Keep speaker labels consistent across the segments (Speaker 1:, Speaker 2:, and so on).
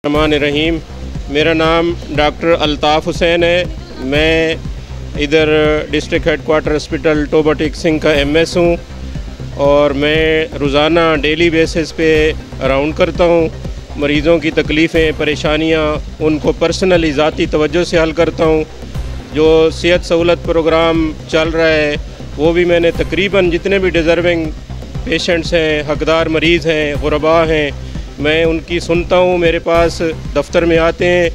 Speaker 1: रहीम। मेरा नाम डॉक्टर अल्ताफ़ हुसैन है। मैं इधर district headquarter hospital Toba Singh का एमएस हूँ और मैं रोज़ाना डेली बेसिस पे राउंड करता हूँ। मरीज़ों की तकलीफ़ें परेशानियाँ उनको पर्सनली ज़ाती तवज्जो से हल करता हूँ। जो सेहत सहूलत प्रोग्राम चल रहा है वो भी मैंने तकरीबन जितने भी डिज़र्विंग पेशेंट्स हैं, हकदार मरीज़ हैं, गुरबा हैं, मैं उनकी सुनता हूँ। मेरे पास दफ्तर में आते हैं,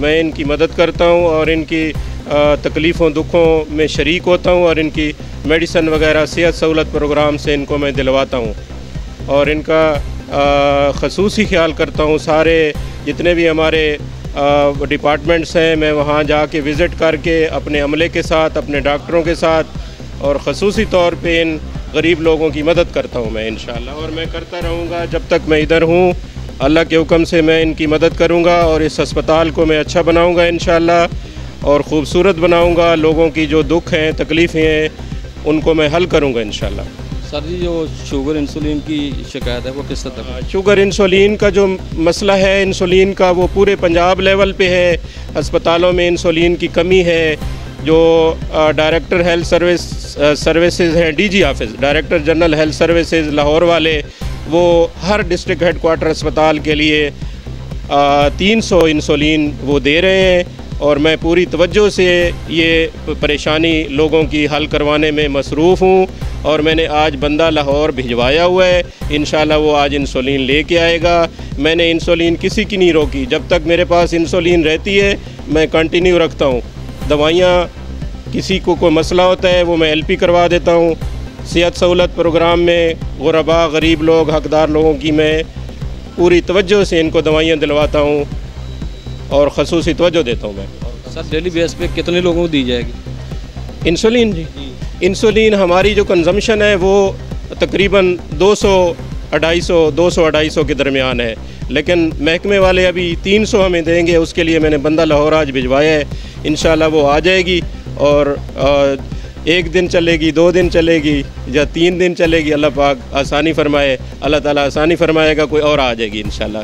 Speaker 1: मैं इनकी मदद करता हूँ और इनकी तकलीफ़ों दुखों में शरीक होता हूँ और इनकी मेडिसन वगैरह सेहत सहूलत प्रोग्राम से इनको मैं दिलवाता हूँ और इनका ख़ुसूसी ख्याल करता हूँ। सारे जितने भी हमारे डिपार्टमेंट्स हैं, मैं वहाँ जाके विज़िट करके अपने अमले के साथ, अपने डॉक्टरों के साथ और ख़ुसूसी तौर पे इन गरीब लोगों की मदद करता हूँ मैं इंशाअल्लाह, और मैं करता रहूँगा जब तक मैं इधर हूँ। अल्लाह के हुक्म से मैं इनकी मदद करूँगा और इस अस्पताल को मैं अच्छा बनाऊँगा इंशाअल्लाह और ख़ूबसूरत बनाऊँगा। लोगों की जो दुख हैं, तकलीफ़ें हैं, उनको मैं हल करूँगा इंशाअल्लाह।
Speaker 2: सर जी, जो शुगर इंसुलिन की शिकायत है वो किस तरह तक?
Speaker 1: शुगर इंसुलिन का जो मसला है इंसुलिन का, वो पूरे पंजाब लेवल पे है। अस्पतालों में इंसुलिन की कमी है। जो डायरेक्टर हेल्थ सर्विसेज हैं, DG office, director general health services Lahore वाले, वो हर डिस्ट्रिक्ट हेडक्वार्टर अस्पताल के लिए 300 इंसुलिन वो दे रहे हैं और मैं पूरी तवज्जो से ये परेशानी लोगों की हल करवाने में मसरूफ़ हूँ और मैंने आज बंदा लाहौर भिजवाया हुआ है। इंशाल्लाह वो आज इंसुलिन लेके आएगा। मैंने इंसुलिन किसी की नहीं रोकी। जब तक मेरे पास इंसुलिन रहती है मैं कंटिन्यू रखता हूँ। दवाइयाँ किसी को कोई मसला होता है वो मैं एलपी करवा देता हूँ। सेहत सहूलत प्रोग्राम में गुरबा, गरीब लोग, हकदार लोगों की मैं पूरी तवज्जो से इनको दवाइयाँ दिलवाता हूँ और ख़ुसूसी तवज्जो देता हूँ मैं।
Speaker 2: सर, डेली बेस पे कितने लोगों को दी जाएगी
Speaker 1: इंसुलिन? जी, इंसुलिन हमारी जो कंजम्पशन है वो तकरीबन 200-250 के दरमियान है, लेकिन महकमे वाले अभी 300 हमें देंगे। उसके लिए मैंने बंदा लाहौर आज भिजवाया है। इंशाल्लाह वो आ जाएगी और 1 दिन चलेगी, 2 दिन चलेगी या 3 दिन चलेगी। अल्लाह पाक आसानी फरमाए, अल्लाह ताला आसानी फरमाएगा, कोई और आ जाएगी इंशाल्लाह।